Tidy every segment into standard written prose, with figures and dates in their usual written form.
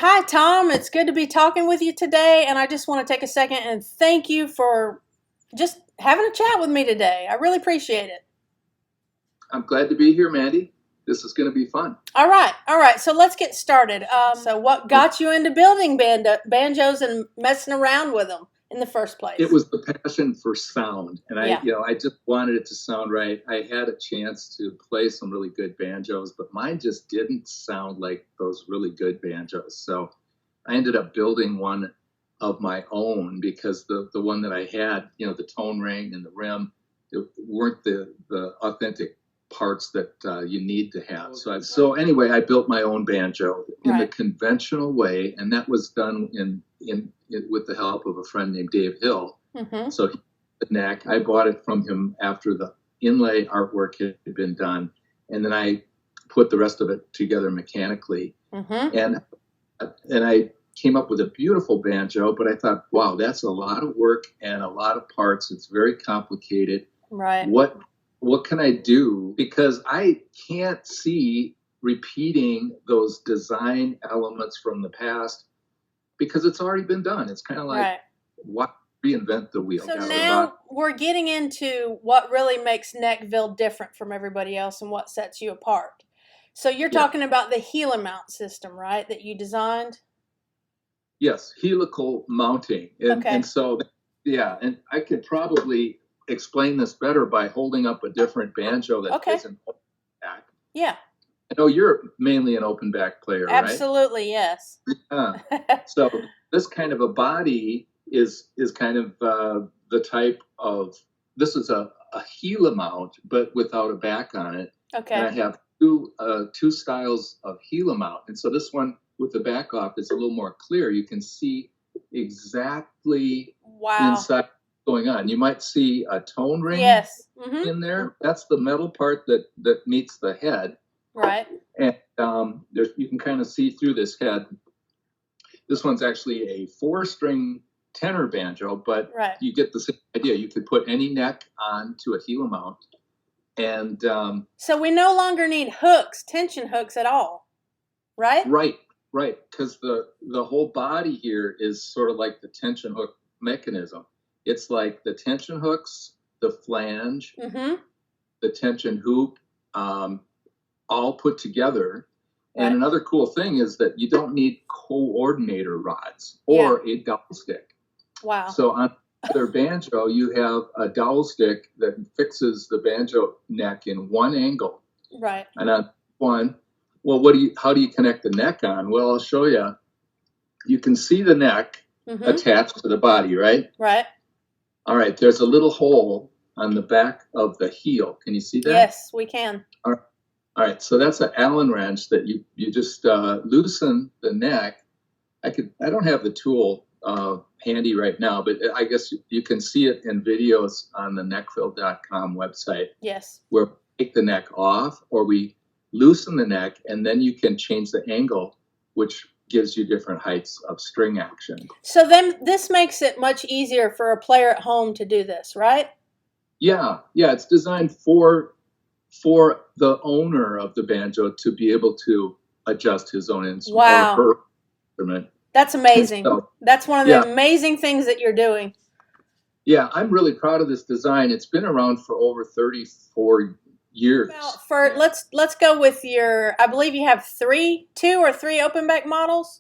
Hi, Tom. It's good to be talking with you today, and I just want to take a second and thank you for just having a chat with me today. I really appreciate it. I'm glad to be here, Mandy. This is going to be fun. All right. So let's get started. So what got you into building banjos and messing around with them in the first place? It was the passion for sound, and I just wanted it to sound right. I had a chance to play some really good banjos, but mine just didn't sound like those really good banjos. So I ended up building one of my own because the one that I had, the tone ring and the rim, it weren't the authentic parts that you need to have. So anyway, I built my own banjo in the conventional way, and that was done in with the help of a friend named Dave Hill. Mm-hmm. So the neck, I bought it from him after the inlay artwork had been done, and then I put the rest of it together mechanically. Mm-hmm. And I came up with a beautiful banjo, but I thought, wow, that's a lot of work and a lot of parts. It's very complicated. Right. What can I do? Because I can't see repeating those design elements from the past because it's already been done. It's kind of like, why reinvent the wheel? So now we're getting into what really makes Nechville different from everybody else and what sets you apart. So you're talking about the Gila mount system, right, that you designed? Yes, helical mounting. And so, and I could probably explain this better by holding up a different banjo that isn't open back. Yeah. I know you're mainly an open back player, right? Absolutely, yes. So this kind of a body is kind of the type of, this is a Gila mount, but without a back on it. Okay. And I have two styles of Gila mount. And so this one with the back off is a little more clear. You can see exactly inside going on. You might see a tone ring in there. That's the metal part that meets the head. Right. And you can kind of see through this head. This one's actually a 4-string tenor banjo, but you get the same idea. You could put any neck onto a Gila mount. And so we no longer need hooks, tension hooks at all, right? Right. Because the whole body here is sort of like the tension hook mechanism. It's like the tension hooks, the flange, the tension hoop, all put together. And another cool thing is that you don't need coordinator rods or a dowel stick. Wow. So on their banjo, you have a dowel stick that fixes the banjo neck in one angle. Right. And on one, well, how do you connect the neck on? Well, I'll show you. You can see the neck attached to the body, right? Right. All right, there's a little hole on the back of the heel. Can you see that? Yes, we can. All right, so that's an Allen wrench that you just loosen the neck. I don't have the tool handy right now, but I guess you can see it in videos on the Nechville.com website. Yes. Where we take the neck off, or we loosen the neck, and then you can change the angle, which gives you different heights of string action. So then this makes it much easier for a player at home to do this, right? Yeah, it's designed for the owner of the banjo to be able to adjust his own instrument or her instrument. That's amazing. That's one of the amazing things that you're doing. Yeah, I'm really proud of this design. It's been around for over 34 years. Well, let's go with your, I believe you have 2 or 3 open back models.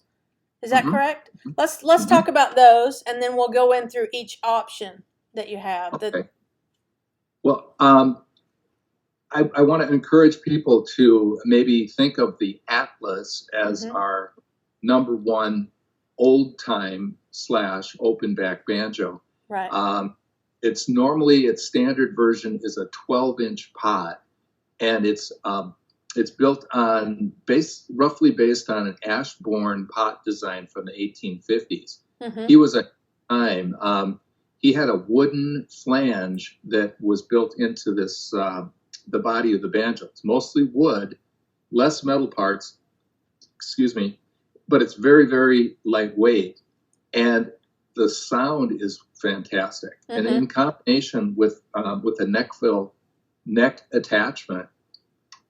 Is that correct? Let's talk about those, and then we'll go in through each option that you have. Okay. Well, I want to encourage people to maybe think of the Atlas as our number one old-time / open back banjo. Right. It's normally, its standard version is a 12-inch pot, and it's built on roughly based on an Ashbourne pot design from the 1850s. He was at the time, he had a wooden flange that was built into this the body of the banjo. It's mostly wood, less metal parts, excuse me, but it's very, very lightweight. And the sound is fantastic. And in combination with a Nechville neck attachment,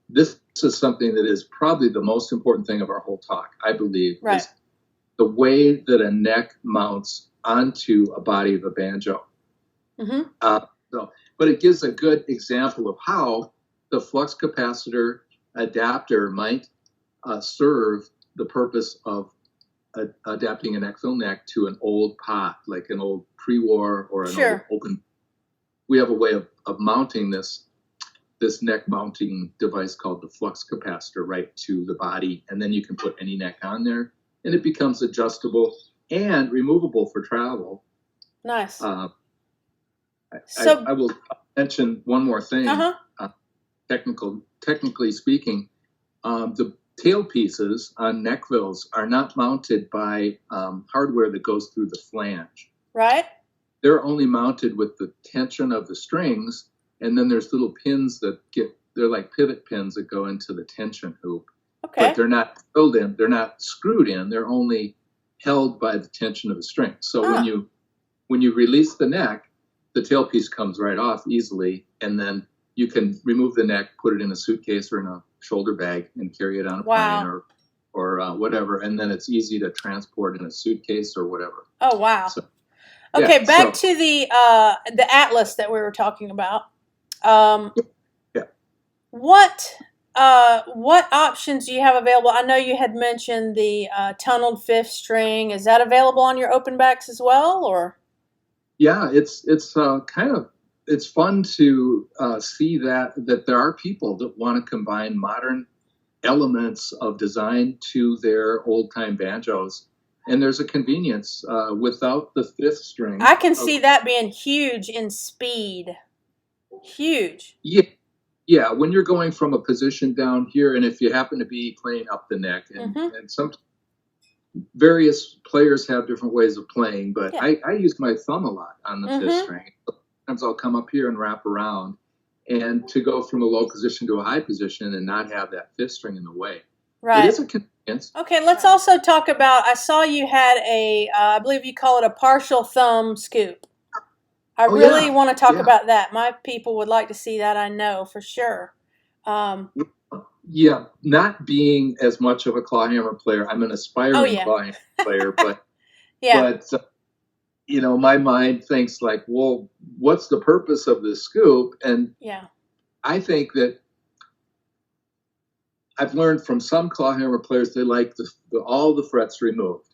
this is something that is probably the most important thing of our whole talk, I believe, is the way that a neck mounts onto a body of a banjo. But it gives a good example of how the flux capacitor adapter might serve the purpose of adapting a Nechville neck to an old pot, like an old pre-war or an old open. We have a way of mounting this neck mounting device called the flux capacitor right to the body, and then you can put any neck on there, and it becomes adjustable and removable for travel. Nice. I will mention one more thing. Technically speaking, the tail pieces on Nechvilles are not mounted by hardware that goes through the flange. Right. They're only mounted with the tension of the strings, and then there's little pins they're like pivot pins that go into the tension hoop. Okay. But they're not filled in, they're not screwed in, they're only held by the tension of the string. So when you release the neck, the tailpiece comes right off easily, and then you can remove the neck, put it in a suitcase or in a shoulder bag, and carry it on a plane or whatever, and then it's easy to transport in a suitcase or whatever. Oh wow! So, okay, back to the Atlas that we were talking about. What options do you have available? I know you had mentioned the tunneled fifth string. Is that available on your open backs as well, or? Yeah, it's fun to see that there are people that want to combine modern elements of design to their old time banjos, and there's a convenience without the fifth string. I can see that being huge in speed. Huge. Yeah, when you're going from a position down here, and if you happen to be playing up the neck, and some various players have different ways of playing, but I use my thumb a lot on the fifth string. Sometimes I'll come up here and wrap around, and to go from a low position to a high position and not have that fifth string in the way. Right. It is a convenience. Okay, let's also talk about, I saw you had I believe you call it a partial thumb scoop. I really want to talk about that. My people would like to see that, I know, for sure. Yeah, not being as much of a clawhammer player, I'm an aspiring clawhammer player, but my mind thinks like, well, what's the purpose of this scoop? And I think that I've learned from some clawhammer players, they like all the frets removed.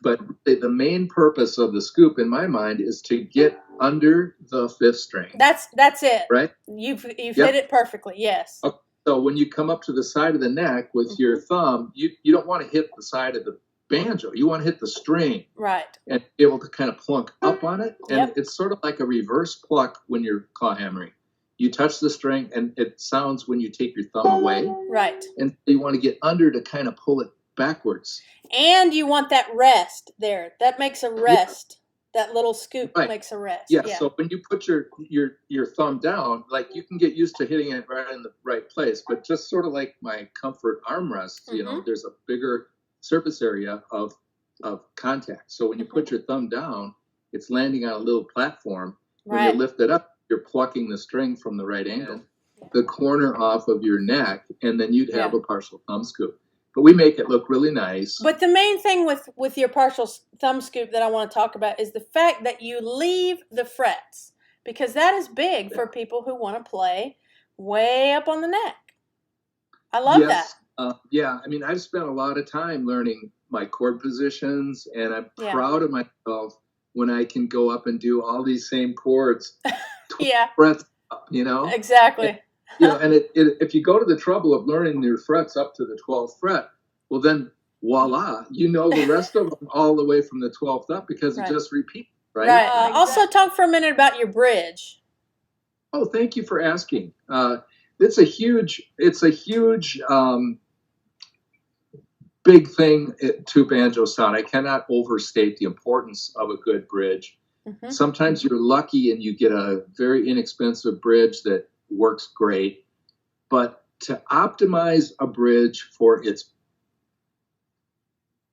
But the main purpose of the scoop, in my mind, is to get under the fifth string. That's it. Right? You've hit it perfectly. Yes. Okay. So when you come up to the side of the neck with your thumb, you don't want to hit the side of the banjo. You want to hit the string. Right. And be able to kind of plunk up on it. And it's sort of like a reverse pluck when you're claw hammering. You touch the string, and it sounds when you take your thumb away. Right. And you want to get under to kind of pull it backwards. And you want that rest there. That makes a rest. That little scoop makes a rest. Yeah. So when you put your thumb down, like you can get used to hitting it right in the right place, but just sort of like my comfort armrest, there's a bigger surface area of contact. So when you put your thumb down, it's landing on a little platform. When you lift it up, you're plucking the string from the right angle, the corner off of your neck, and then you'd have a partial thumb scoop. But we make it look really nice. But the main thing with your partial thumb scoop that I want to talk about is the fact that you leave the frets, because that is big for people who want to play way up on the neck. I love that. I mean, I've spent a lot of time learning my chord positions, and I'm proud of myself when I can go up and do all these same chords. Frets up, Exactly. And if you go to the trouble of learning your frets up to the 12th fret, well then, voila, the rest of them all the way from the 12th up, because it just repeats, right? Right. Also, talk for a minute about your bridge. Oh, thank you for asking. It's a huge big thing to banjo sound. I cannot overstate the importance of a good bridge. Sometimes you're lucky and you get a very inexpensive bridge that works great, but to optimize a bridge for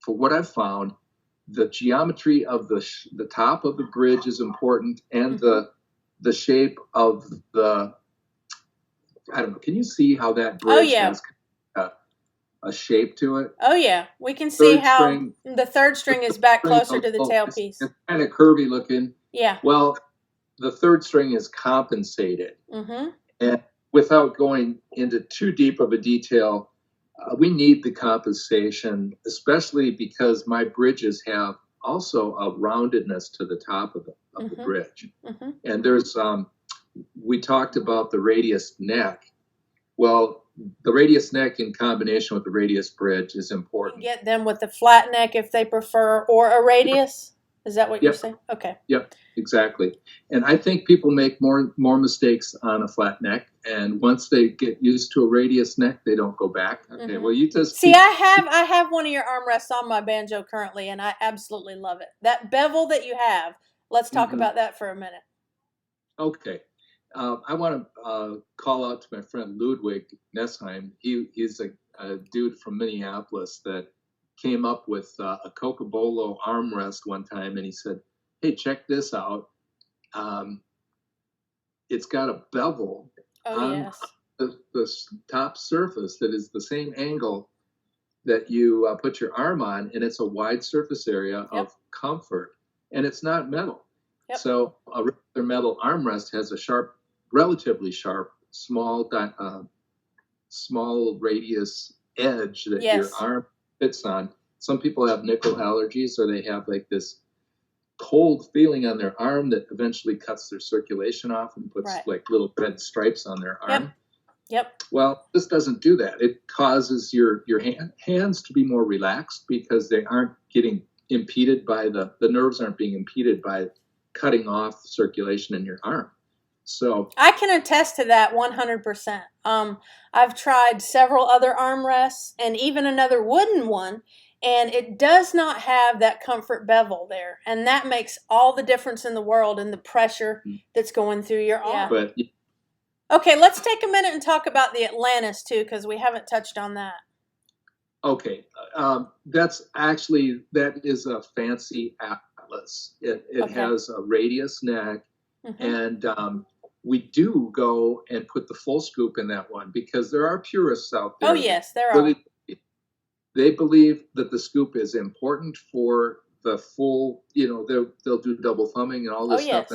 what I've found, the geometry of the top of the bridge is important, and the shape of the, I don't know, can you see how that bridge has a shape to it? Oh yeah, we can see how the third string is back closer to the tailpiece. It's kind of curvy looking. Yeah. Well, the third string is compensated. And without going into too deep of a detail, we need the compensation, especially because my bridges have also a roundedness to the top of the bridge. And there's, we talked about the radius neck. Well, the radius neck in combination with the radius bridge is important. Get them with the flat neck if they prefer, or a radius. Is that what you're saying? Okay. Yep, exactly. And I think people make more mistakes on a flat neck, and once they get used to a radius neck, they don't go back. Okay. Well, you just see. I have one of your armrests on my banjo currently, and I absolutely love it. That bevel that you have. Let's talk about that for a minute. Okay. I want to call out to my friend Ludwig Nessheim. He's a dude from Minneapolis that came up with a Cocobolo armrest one time, and he said, "Hey, check this out. It's got a bevel on the top surface that is the same angle that you put your arm on, and it's a wide surface area of comfort, and it's not metal. So a regular metal armrest has a relatively sharp, small radius edge that your arm fits on. Some people have nickel allergies, or they have like this cold feeling on their arm that eventually cuts their circulation off and puts like little red stripes on their arm. Well, this doesn't do that. It causes your hands to be more relaxed because they aren't getting impeded by the nerves aren't being impeded by cutting off circulation in your arm. So I can attest to that 100%. I've tried several other armrests and even another wooden one, and it does not have that comfort bevel there, and that makes all the difference in the world in the pressure that's going through your arm. Okay, let's take a minute and talk about the Atlantis too, because we haven't touched on that. Okay, that is a fancy atlas. It has a radius neck, and we do go and put the full scoop in that one because there are purists out there. Oh yes, there are. They believe that the scoop is important for the full. They'll do double thumbing and all this stuff,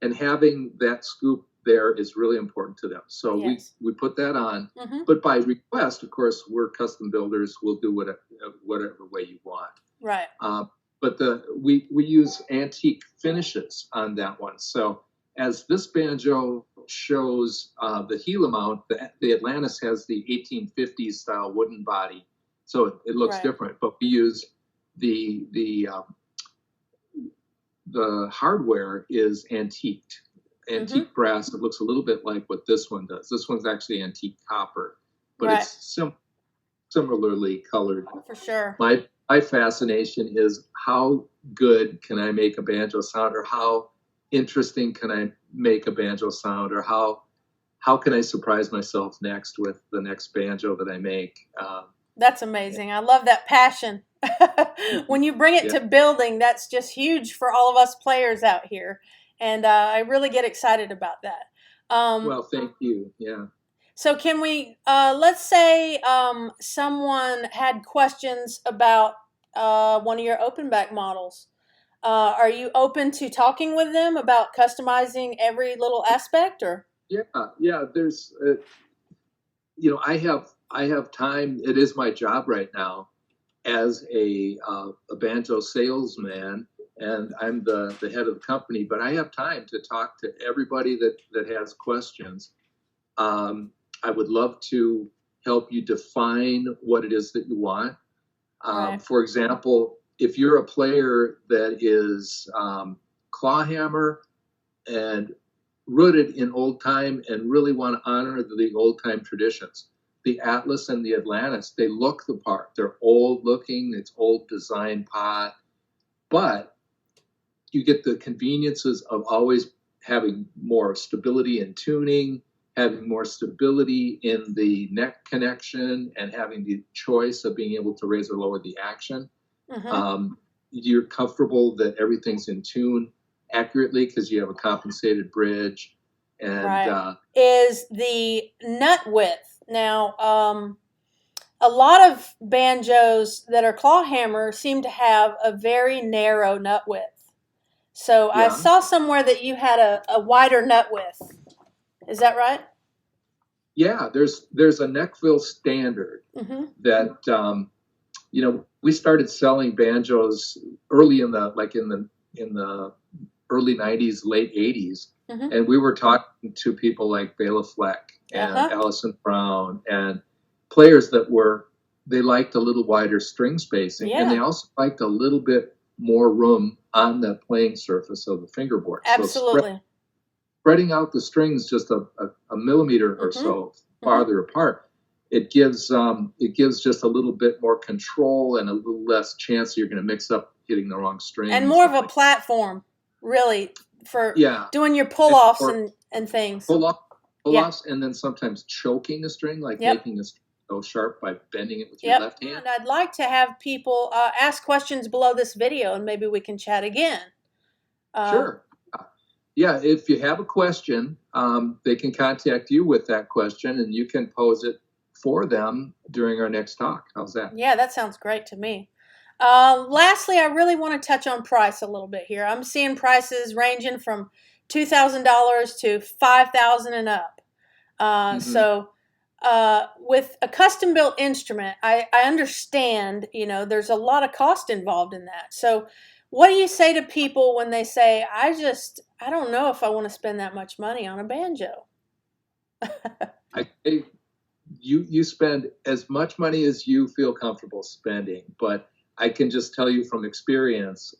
and having that scoop there is really important to them. So we put that on, but by request, of course, we're custom builders. We'll do whatever way you want. Right. But we use antique finishes on that one. So as this banjo shows the heel mount, the Atlantis has the 1850s style wooden body, so it looks different. But we use the hardware is antiqued. Antique brass. It looks a little bit like what this one does. This one's actually antique copper, but it's similarly colored. For sure. My fascination is how good can I make a banjo sound, or how interesting can I make a banjo sound, or how can I surprise myself next with the next banjo that I make. That's amazing. I love that passion. When you bring it to building, that's just huge for all of us players out here. And I really get excited about that. Well, thank you. Yeah. So can we, let's say someone had questions about one of your open back models. Are you open to talking with them about customizing every little aspect, or? Yeah. There's, I have time. It is my job right now as a banjo salesman. And I'm the head of the company, but I have time to talk to everybody that has questions. I would love to help you define what it is that you want. For example, if you're a player that is clawhammer and rooted in old time and really want to honor the old time traditions, the Atlas and the Atlantis, they look the part. They're old looking, it's old design pot, but you get the conveniences of always having more stability and tuning. having more stability in the neck connection, and having the choice of being able to raise or lower the action. You're comfortable that everything's in tune accurately because you have a compensated bridge. And is the nut width. Now, a lot of banjos that are claw hammer seem to have a very narrow nut width. So I saw somewhere that you had a wider nut width. Is that right? Yeah, there's a Nechville standard that we started selling banjos early in the early 90s, late 80s. And we were talking to people like Bela Fleck and Allison Brown and players they liked a little wider string spacing. And they also liked a little bit more room on the playing surface of the fingerboard. Absolutely. So spreading out the strings just a millimeter or so farther apart, it gives just a little bit more control and a little less chance you're going to mix up hitting the wrong string. And more of a platform, really, for doing your pull-offs and things. Pull-offs, and then sometimes choking the string, like making the string go sharp by bending it with your left hand. And I'd like to have people ask questions below this video, and maybe we can chat again. Sure. Yeah, if you have a question, they can contact you with that question, and you can pose it for them during our next talk. How's that? Yeah, that sounds great to me. Lastly, I really want to touch on price a little bit here. I'm seeing prices ranging from $2,000 to $5,000 and up. So with a custom-built instrument, I understand, there's a lot of cost involved in that. So what do you say to people when they say, I don't know if I want to spend that much money on a banjo? You spend as much money as you feel comfortable spending, but I can just tell you from experience,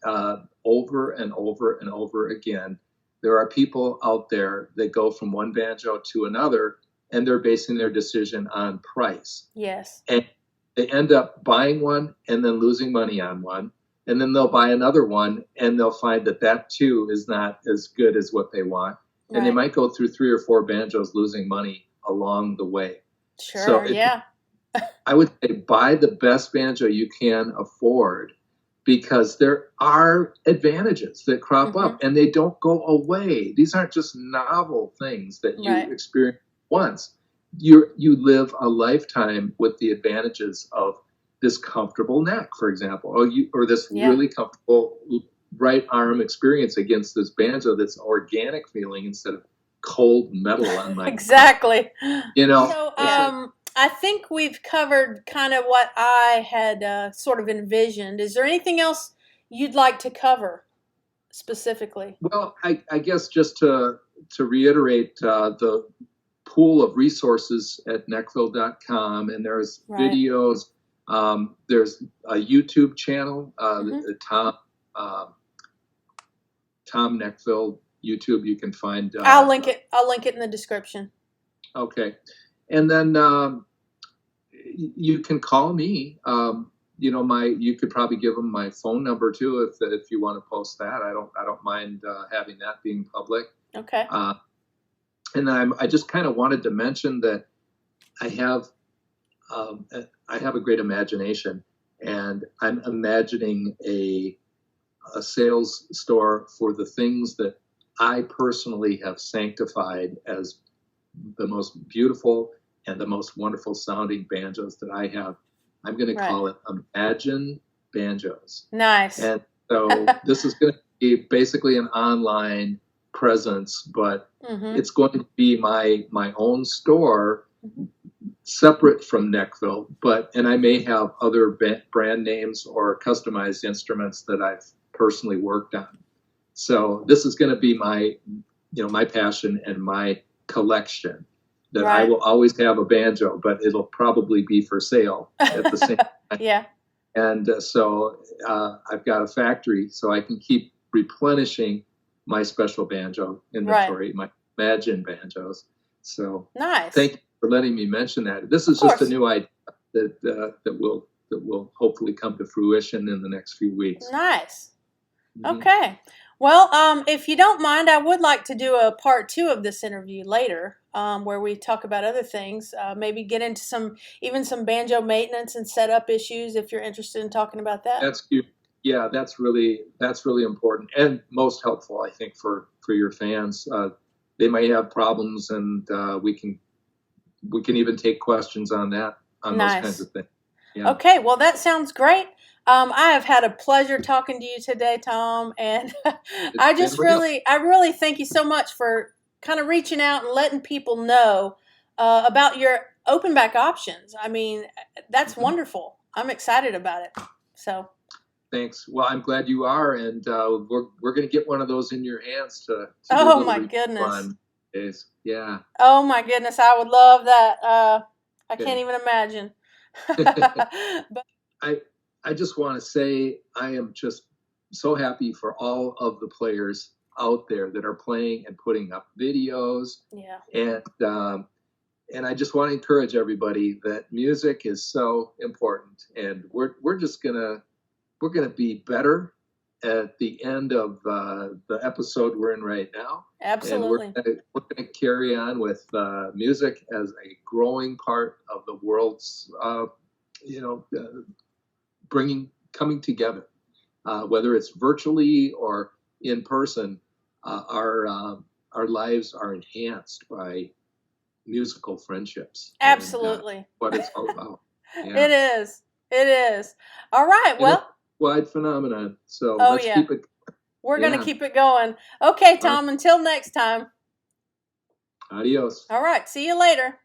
over and over and over again, there are people out there that go from one banjo to another, and they're basing their decision on price. Yes. And they end up buying one and then losing money on one. And then they'll buy another one, and they'll find that too is not as good as what they want. And they might go through 3 or 4 banjos losing money along the way. Sure, so I would say buy the best banjo you can afford, because there are advantages that crop up, and they don't go away. These aren't just novel things that you experience once. You live a lifetime with the advantages of this comfortable neck, for example, or this really comfortable right arm experience against this banjo that's organic feeling instead of cold metal on my exactly. So I think we've covered kind of what I had sort of envisioned. Is there anything else you'd like to cover specifically? Well, I guess just to reiterate the pool of resources at nechville.com, and there's videos. There's a YouTube channel, Tom Nechville YouTube. You can find. I'll link it. I'll link it in the description. Okay, and then you can call me. You could probably give them my phone number too if you want to post that. I don't mind having that being public. Okay. And then I just kind of wanted to mention that I have a great imagination, and I'm imagining a sales store for the things that I personally have sanctified as the most beautiful and the most wonderful sounding banjos that I have. I'm going to call it Imagine Banjos. Nice. And so this is going to be basically an online presence, but it's going to be my own store, separate from Nechville, and I may have other brand names or customized instruments that I've personally worked on. So this is going to be my passion and my collection. That I will always have a banjo, but it'll probably be for sale at the same time. Yeah. And so I've got a factory, so I can keep replenishing my special banjo inventory, my Imagine banjos. So nice. Thank you for letting me mention that. This is just a new idea that will hopefully come to fruition in the next few weeks. Nice. Okay. Well, if you don't mind, I would like to do a part 2 of this interview later. where we talk about other things. Maybe get into even some banjo maintenance and setup issues if you're interested in talking about that. That's cute. Yeah, that's really important and most helpful, I think, for your fans. They might have problems, and we can even take questions on that, on those kinds of things. Yeah. Okay, well, that sounds great. I have had a pleasure talking to you today, Tom, and I really thank you so much for kind of reaching out and letting people know about your open back options. I mean, that's wonderful. I'm excited about it. So. Thanks. Well, I'm glad you are, and we're going to get one of those in your hands to oh my goodness. On days. Yeah. Oh my goodness, I would love that. I can't even imagine. But I just want to say I am just so happy for all of the players out there that are playing and putting up videos. Yeah. And I just want to encourage everybody that music is so important, and we're just gonna be better at the end of the episode we're in right now. Absolutely. And we're gonna carry on with music as a growing part of the world's coming together, whether it's virtually or in person. Our lives are enhanced by musical friendships. Absolutely. And, what it's all about. Yeah. It is. All right. Well, wide phenomenon. So let's keep it. We're going to keep it going. Okay, Tom, until next time. Adios. All right. See you later.